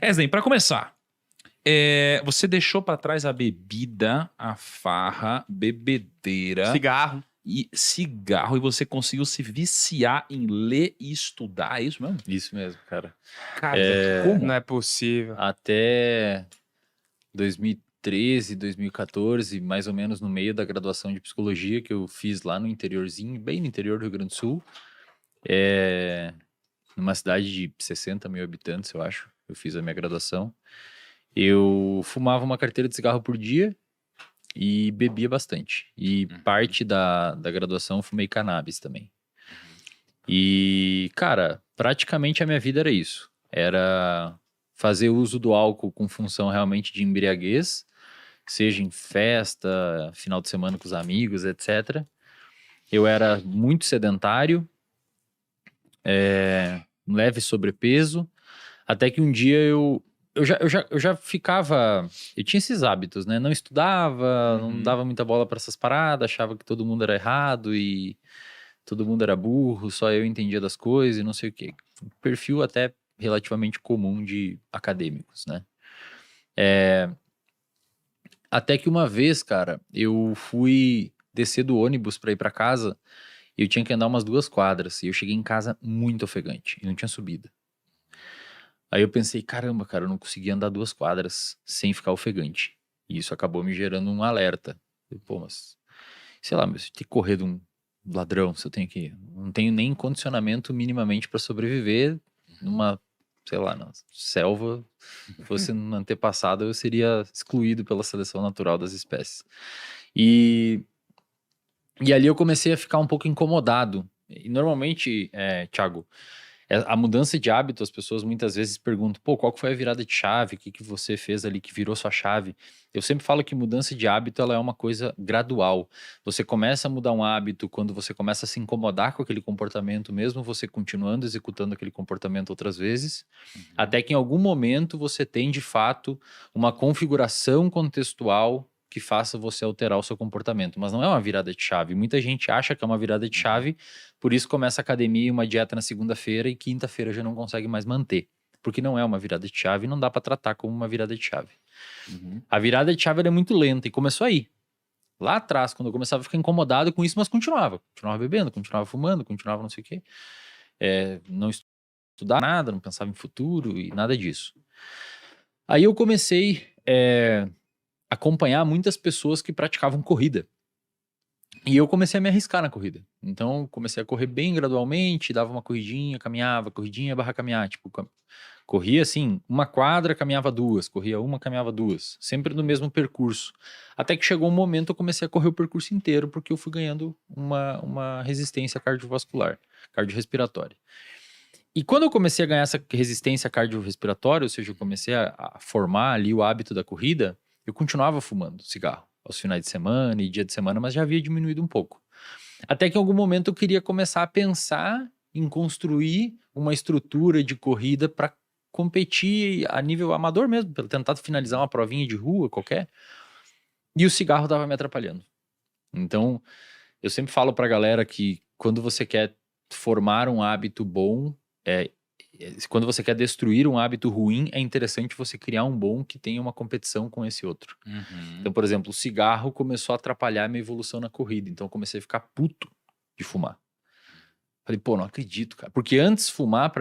Eslen, pra começar, você deixou pra trás a bebida, a farra, bebedeira Cigarro. e cigarro e você conseguiu se viciar em ler e estudar, é isso mesmo? Isso mesmo, cara. Cara, como? Não é possível. Até 2013, 2014, mais ou menos no meio da graduação de psicologia que eu fiz lá no interiorzinho, bem no interior do Rio Grande do Sul, numa cidade de 60 mil habitantes, eu acho. Eu fiz a minha graduação. Eu fumava uma carteira de cigarro por dia e bebia bastante. E parte da graduação eu fumei cannabis também. E, cara, praticamente a minha vida era isso. Era fazer uso do álcool com função realmente de embriaguez, seja em festa, final de semana com os amigos, etc. Eu era muito sedentário, um leve sobrepeso, até que um dia eu já ficava... Eu tinha esses hábitos, né? Não estudava, não dava muita bola para essas paradas, achava que todo mundo era errado e todo mundo era burro, só eu entendia das coisas e não sei o quê. Perfil até relativamente comum de acadêmicos, né? Até que uma vez, cara, eu fui descer do ônibus pra ir pra casa e eu tinha que andar umas 2 quadras. E eu cheguei em casa muito ofegante e não tinha subida. Aí eu pensei, caramba, cara, eu não consegui andar 2 quadras sem ficar ofegante. E isso acabou me gerando um alerta. Eu, pô, mas, sei lá, mas tem que correr de um ladrão, se eu tenho que... Não tenho nem condicionamento minimamente pra sobreviver numa, sei lá, na selva. Se fosse no antepassado, eu seria excluído pela seleção natural das espécies. E ali eu comecei a ficar um pouco incomodado. E normalmente, Thiago, a mudança de hábito, as pessoas muitas vezes perguntam, pô, qual que foi a virada de chave? O que você fez ali que virou sua chave? Eu sempre falo que mudança de hábito, ela é uma coisa gradual. Você começa a mudar um hábito quando você começa a se incomodar com aquele comportamento, mesmo você continuando executando aquele comportamento outras vezes, até que em algum momento você tem, de fato, uma configuração contextual que faça você alterar o seu comportamento. Mas não é uma virada de chave. Muita gente acha que é uma virada de chave, por isso começa a academia e uma dieta na segunda-feira e quinta-feira já não consegue mais manter. Porque não é uma virada de chave e não dá para tratar como uma virada de chave. A virada de chave ela é muito lenta e começou aí. Lá atrás, quando eu começava a ficar incomodado com isso, mas continuava. Continuava bebendo, continuava fumando, continuava não sei o quê. Não estudava nada, não pensava em futuro e nada disso. Aí eu comecei acompanhar muitas pessoas que praticavam corrida. E eu comecei a me arriscar na corrida. Então, comecei a correr bem gradualmente, dava uma corridinha, caminhava, corridinha barra caminhar. Tipo, corria assim, 1 quadra, caminhava 2, corria 1, caminhava 2. Sempre no mesmo percurso. Até que chegou um momento eu comecei a correr o percurso inteiro, porque eu fui ganhando uma resistência cardiovascular, cardiorrespiratória. E quando eu comecei a ganhar essa resistência cardiorrespiratória, ou seja, eu comecei a formar ali o hábito da corrida, eu continuava fumando cigarro aos finais de semana e dia de semana, mas já havia diminuído um pouco. Até que em algum momento eu queria começar a pensar em construir uma estrutura de corrida para competir a nível amador mesmo, para tentar finalizar uma provinha de rua qualquer. E o cigarro estava me atrapalhando. Então, eu sempre falo para a galera que quando você quer formar um hábito bom, quando você quer destruir um hábito ruim, é interessante você criar um bom que tenha uma competição com esse outro. Então, por exemplo, o cigarro começou a atrapalhar a minha evolução na corrida. Então, eu comecei a ficar puto de fumar. Falei, pô, não acredito, cara. Porque antes fumar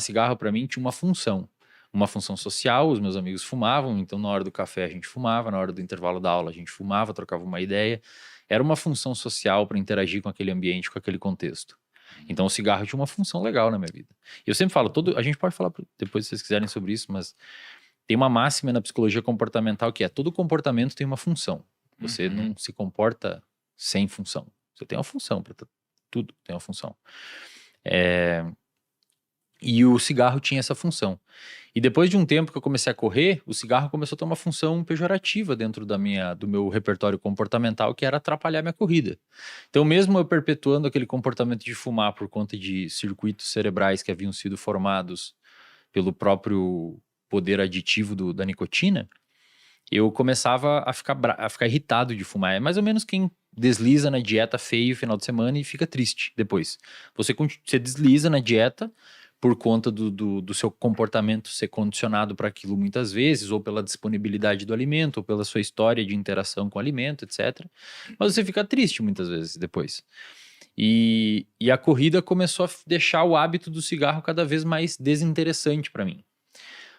cigarro pra mim tinha uma função. Uma função social, os meus amigos fumavam, então na hora do café a gente fumava, na hora do intervalo da aula a gente fumava, trocava uma ideia. Era uma função social para interagir com aquele ambiente, com aquele contexto. Então o cigarro tinha uma função legal na minha vida. E eu sempre falo, a gente pode falar depois se vocês quiserem sobre isso, mas tem uma máxima na psicologia comportamental que é todo comportamento tem uma função. Você não se comporta sem função. Você tem uma função para tudo, tem uma função. E o cigarro tinha essa função. E depois de um tempo que eu comecei a correr, o cigarro começou a ter uma função pejorativa dentro do meu repertório comportamental, que era atrapalhar minha corrida. Então, mesmo eu perpetuando aquele comportamento de fumar por conta de circuitos cerebrais que haviam sido formados pelo próprio poder aditivo da nicotina, eu começava a ficar irritado de fumar. É mais ou menos quem desliza na dieta feio no final de semana e fica triste depois. Você desliza na dieta por conta do seu comportamento ser condicionado para aquilo muitas vezes, ou pela disponibilidade do alimento, ou pela sua história de interação com o alimento, etc. Mas você fica triste muitas vezes depois. E a corrida começou a deixar o hábito do cigarro cada vez mais desinteressante para mim.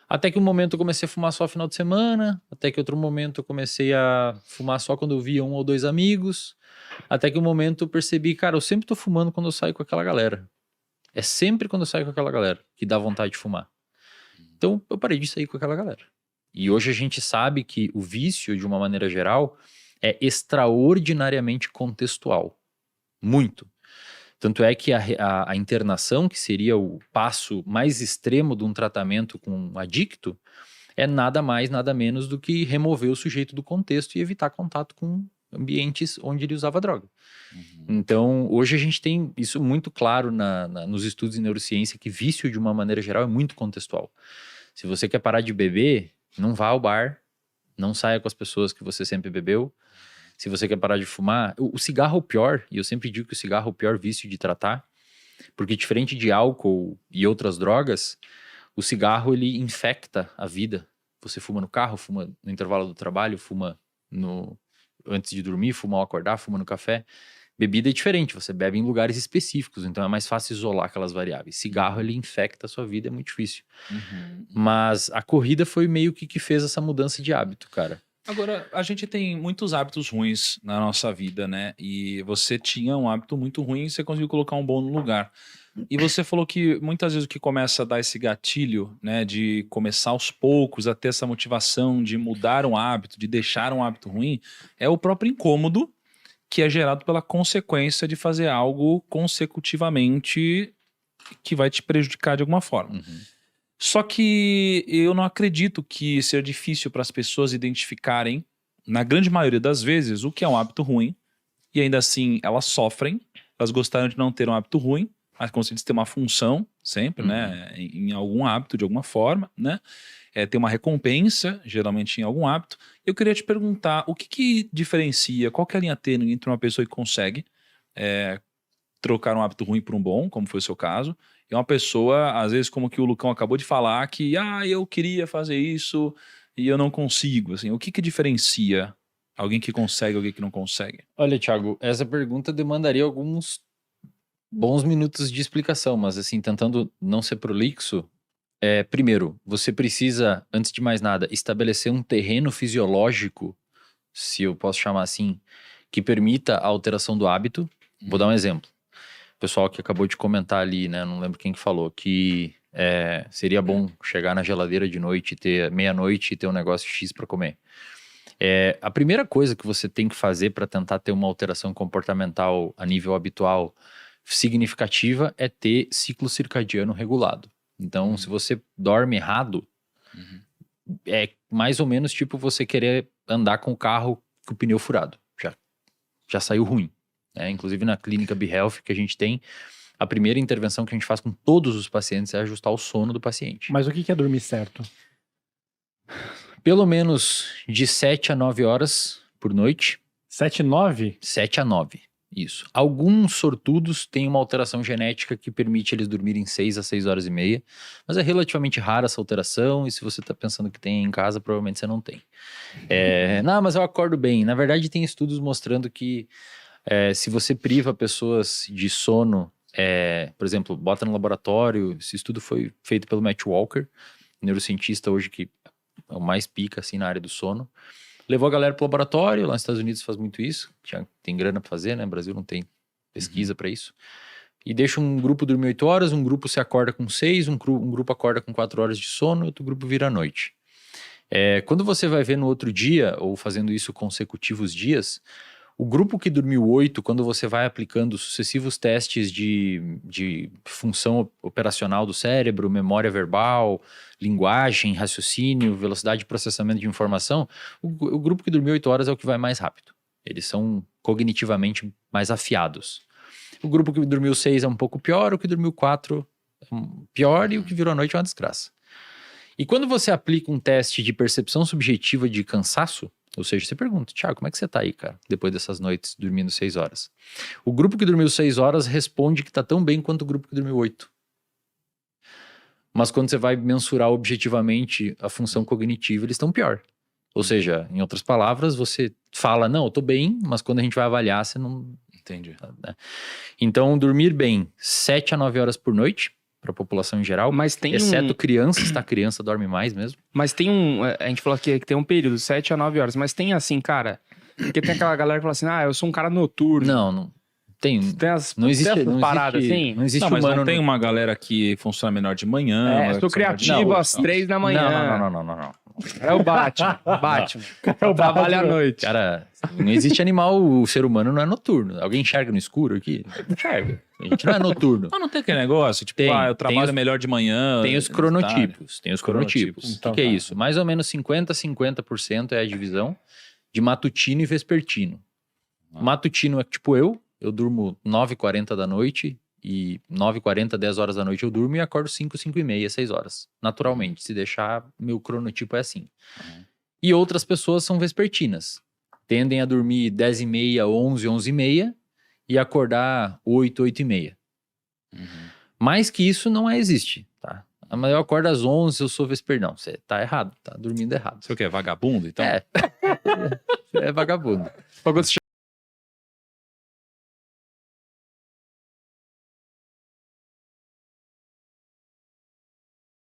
Até que um momento eu comecei a fumar só final de semana, até que outro momento eu comecei a fumar só quando eu via 1 ou 2 amigos, até que um momento eu percebi, cara, eu sempre tô fumando quando eu saio com aquela galera. É sempre quando eu saio com aquela galera que dá vontade de fumar. Então eu parei de sair com aquela galera. E hoje a gente sabe que o vício, de uma maneira geral, é extraordinariamente contextual. Muito. Tanto é que a internação, que seria o passo mais extremo de um tratamento com um adicto, é nada mais, nada menos do que remover o sujeito do contexto e evitar contato com ambientes onde ele usava droga. Então, hoje a gente tem isso muito claro nos estudos de neurociência, que vício, de uma maneira geral, é muito contextual. Se você quer parar de beber, não vá ao bar, não saia com as pessoas que você sempre bebeu. Se você quer parar de fumar, o cigarro é o pior, e eu sempre digo que o cigarro é o pior vício de tratar, porque diferente de álcool e outras drogas, o cigarro ele infecta a vida. Você fuma no carro, fuma no intervalo do trabalho, fuma antes de dormir, fuma ao acordar, fuma no café. Bebida é diferente, você bebe em lugares específicos, então é mais fácil isolar aquelas variáveis. Cigarro, ele infecta a sua vida, é muito difícil. Mas a corrida foi meio que fez essa mudança de hábito, cara. Agora, a gente tem muitos hábitos ruins na nossa vida, né? E você tinha um hábito muito ruim e você conseguiu colocar um bom no lugar. E você falou que muitas vezes o que começa a dar esse gatilho, né, de começar aos poucos a ter essa motivação de mudar um hábito, de deixar um hábito ruim, é o próprio incômodo que é gerado pela consequência de fazer algo consecutivamente que vai te prejudicar de alguma forma. Só que eu não acredito que seja difícil para as pessoas identificarem, na grande maioria das vezes, o que é um hábito ruim, e ainda assim elas sofrem, elas gostariam de não ter um hábito ruim, mas conseguem ter uma função sempre, né, em algum hábito, de alguma forma, né, ter uma recompensa, geralmente em algum hábito. Eu queria te perguntar, o que diferencia, qual que é a linha tênue entre uma pessoa que consegue trocar um hábito ruim por um bom, como foi o seu caso, e uma pessoa, às vezes, como que o Lucão acabou de falar, que eu queria fazer isso e eu não consigo. Assim, o que diferencia alguém que consegue e alguém que não consegue? Olha, Thiago, essa pergunta demandaria alguns bons minutos de explicação, mas assim, tentando não ser prolixo, primeiro, você precisa, antes de mais nada, estabelecer um terreno fisiológico, se eu posso chamar assim, que permita a alteração do hábito. Vou dar um exemplo. O pessoal que acabou de comentar ali, né? Não lembro quem que falou, que seria bom chegar na geladeira de noite, ter meia-noite e ter um negócio X para comer. A primeira coisa que você tem que fazer para tentar ter uma alteração comportamental a nível habitual significativa é ter ciclo circadiano regulado. Então, se você dorme errado, é mais ou menos tipo você querer andar com o carro com o pneu furado. Já saiu ruim. Inclusive na clínica BeHealth que a gente tem, a primeira intervenção que a gente faz com todos os pacientes é ajustar o sono do paciente. Mas o que é dormir certo? Pelo menos de 7 a 9 horas por noite. 7 e 9? 7 a 9, isso. Alguns sortudos têm uma alteração genética que permite eles dormirem 6 a 6 horas e meia, mas é relativamente rara essa alteração, e se você está pensando que tem em casa, provavelmente você não tem. Não, mas eu acordo bem. Na verdade, tem estudos mostrando que se você priva pessoas de sono, por exemplo, bota no laboratório, esse estudo foi feito pelo Matt Walker, neurocientista hoje que é o mais pica assim, na área do sono. Levou a galera pro laboratório, lá nos Estados Unidos faz muito isso, tem grana pra fazer, né? No Brasil não tem pesquisa pra isso. E deixa um grupo dormir 8 horas, um grupo se acorda com 6, um grupo acorda com 4 horas de sono, outro grupo vira à noite. Quando você vai ver no outro dia, ou fazendo isso consecutivos dias, o grupo que dormiu 8, quando você vai aplicando sucessivos testes de função operacional do cérebro, memória verbal, linguagem, raciocínio, velocidade de processamento de informação, o grupo que dormiu 8 horas é o que vai mais rápido. Eles são cognitivamente mais afiados. O grupo que dormiu 6 é um pouco pior, o que dormiu 4 é pior, e o que virou à noite é uma desgraça. E quando você aplica um teste de percepção subjetiva de cansaço, ou seja, você pergunta, Thiago, como é que você tá aí, cara, depois dessas noites dormindo 6 horas? O grupo que dormiu 6 horas responde que tá tão bem quanto o grupo que dormiu 8. Mas quando você vai mensurar objetivamente a função cognitiva, eles estão pior. Ou seja, em outras palavras, você fala, não, eu tô bem, mas quando a gente vai avaliar, você não... Entendi. né? Então, dormir bem 7 a 9 horas por noite, para a população em geral, Mas tem exceto crianças, tá? Criança dorme mais mesmo. Mas tem a gente falou aqui que tem um período, 7 a 9 horas, mas tem assim, cara, porque tem aquela galera que fala assim, eu sou um cara noturno. Não tem... Tem as Não existe, tem essas paradas assim. Não existe Não, mas humano... não tem uma galera que funciona melhor de manhã. uma galera Sou que funciona criativo melhor de às noite, 3 da manhã. Não. É o Batman. Trabalha à noite. Cara, não existe animal, o ser humano não é noturno. Alguém enxerga no escuro aqui? Não enxerga. A gente não é noturno. Mas não tem aquele negócio, tipo, Tem, eu trabalho tem os- melhor de manhã. Tem os tarde. cronotipos. Tem os cronotipos. Cronotipos. O que, que é isso? Mais ou menos 50% é a divisão de matutino e vespertino. Matutino é tipo eu durmo 9h40 da noite e 9h40, 10 horas da noite eu durmo e acordo 5h30, 6 horas. Naturalmente, se deixar, meu cronotipo é assim. E outras pessoas são vespertinas. Tendem a dormir 10h30, 11, 11h30 e acordar 8, 8h30. Mais que isso não existe, tá? Mas eu acordo às 11, eu sou vespertino. Não, você tá errado, tá dormindo errado. Você o quê? Vagabundo, então? É. É vagabundo. Quando você